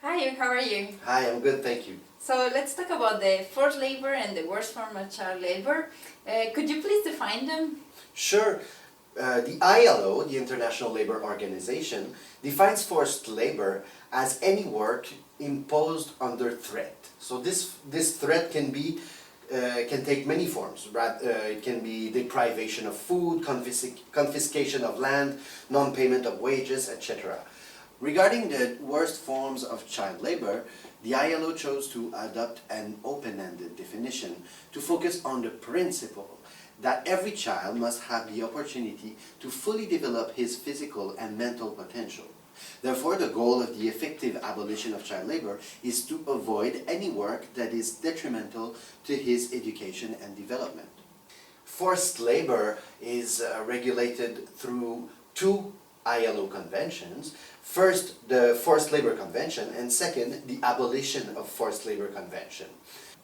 Hi, how are you? Hi, I'm good, thank you. So let's talk about the forced labor and the worst form of child labor. Could you please define them? Sure. The ILO, the International Labour Organization, defines forced labor as any work imposed under threat. So this threat can take many forms. It can be deprivation of food, confiscation of land, non-payment of wages, etc. Regarding the worst forms of child labor, the ILO chose to adopt an open-ended definition to focus on the principle that every child must have the opportunity to fully develop his physical and mental potential. Therefore, the goal of the effective abolition of child labor is to avoid any work that is detrimental to his education and development. Forced labor is regulated through two ILO conventions. First, the Forced Labor Convention, and second, the Abolition of Forced Labor Convention.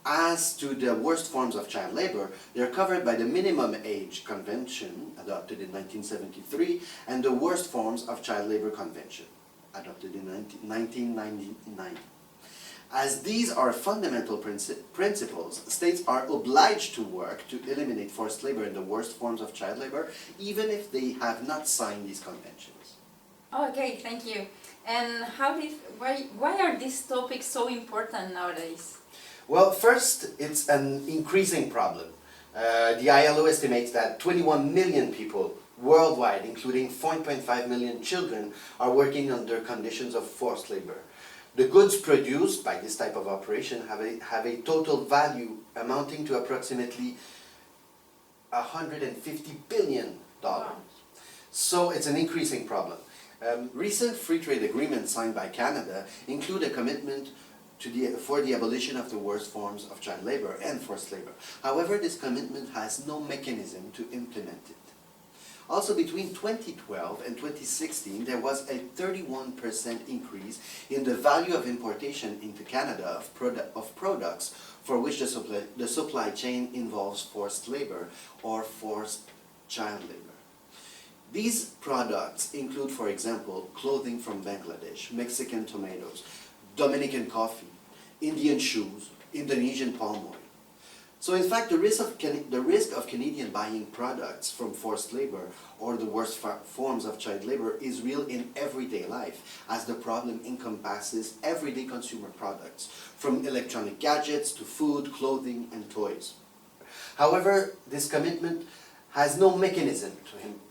As to the worst forms of child labor, they are covered by the Minimum Age Convention, adopted in 1973, and the Worst Forms of Child Labor Convention, adopted in 1999. As these are fundamental principles, states are obliged to work to eliminate forced labor and the worst forms of child labor, even if they have not signed these conventions. Okay, thank you. And why are these topics so important nowadays? Well, first, it's an increasing problem. The ILO estimates that 21 million people worldwide, including 4.5 million children, are working under conditions of forced labor. The goods produced by this type of operation have a total value amounting to approximately $150 billion. Wow. So it's an increasing problem. Recent free trade agreements signed by Canada include a commitment for the abolition of the worst forms of child labor and forced labor. However, this commitment has no mechanism to implement it. Also, between 2012 and 2016, there was a 31% increase in the value of importation into Canada of products for which the supply chain involves forced labor or forced child labor. These products include, for example, clothing from Bangladesh, Mexican tomatoes, Dominican coffee, Indian shoes, Indonesian palm oil. So in fact, the risk of Canadian buying products from forced labor or the worst forms of child labor is real in everyday life, as the problem encompasses everyday consumer products, from electronic gadgets to food, clothing, and toys. However, this commitment has no mechanism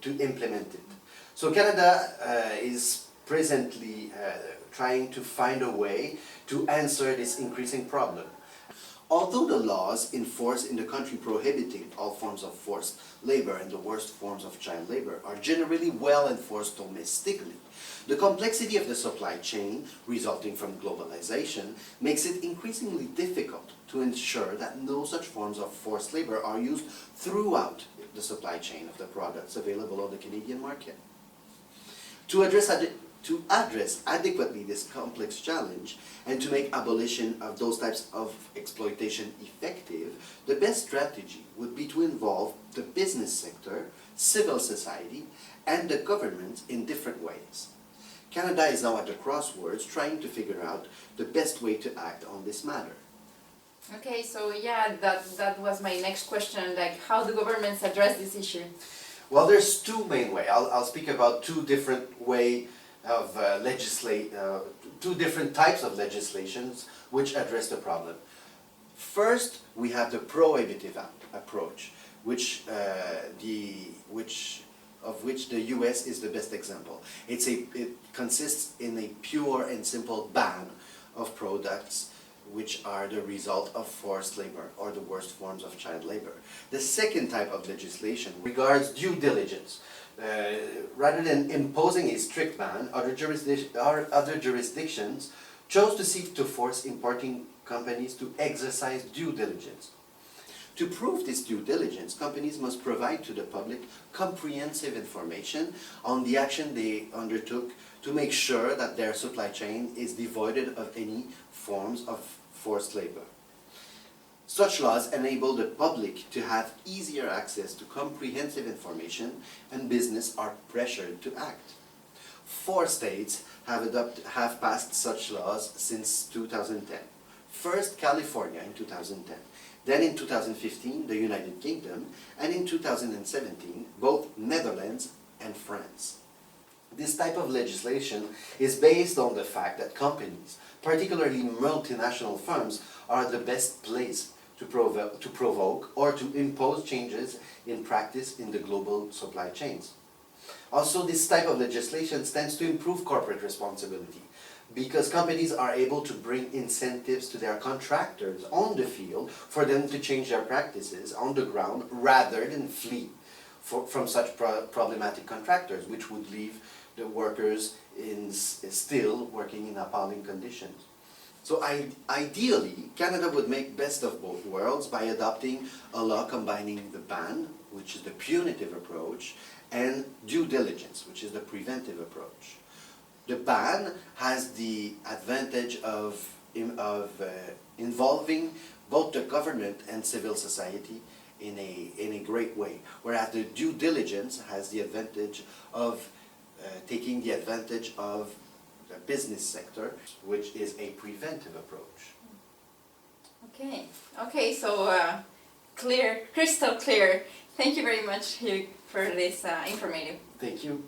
to implement it. So Canada is presently trying to find a way to answer this increasing problem. Although the laws enforced in the country prohibiting all forms of forced labor and the worst forms of child labor are generally well enforced domestically, the complexity of the supply chain resulting from globalization makes it increasingly difficult to ensure that no such forms of forced labor are used throughout the supply chain of the products available on the Canadian market. To address adequately this complex challenge and to make abolition of those types of exploitation effective, the best strategy would be to involve the business sector, civil society, and the government in different ways. Canada is now at the crossroads trying to figure out the best way to act on this matter. Okay, so yeah, that was my next question, like how do governments address this issue? Well, there's two main ways. I'll speak about two different ways of two different types of legislations which address the problem. First, we have the prohibitive approach, of which the US is the best example. It consists in a pure and simple ban of products which are the result of forced labor or the worst forms of child labor. The second type of legislation regards due diligence. Rather than imposing a strict ban, other jurisdictions chose to seek to force importing companies to exercise due diligence. To prove this due diligence, companies must provide to the public comprehensive information on the action they undertook to make sure that their supply chain is devoid of any forms of forced labor. Such laws enable the public to have easier access to comprehensive information, and business are pressured to act. 4 states have passed such laws since 2010. First, California in 2010. Then in 2015, the United Kingdom, and in 2017, both Netherlands and France. This type of legislation is based on the fact that companies, particularly multinational firms, are the best place to provoke or to impose changes in practice in the global supply chains. Also, this type of legislation tends to improve corporate responsibility because companies are able to bring incentives to their contractors on the field for them to change their practices on the ground rather than flee from such problematic contractors, which would leave the workers still working in appalling conditions. So ideally, Canada would make best of both worlds by adopting a law combining the ban, which is the punitive approach, and due diligence, which is the preventive approach. The ban has the advantage of involving both the government and civil society in a great way, whereas the due diligence has the advantage of taking the advantage of the business sector, which is a preventive approach. Okay, so clear, crystal clear. Thank you very much, Hugh, for this informative. Thank you.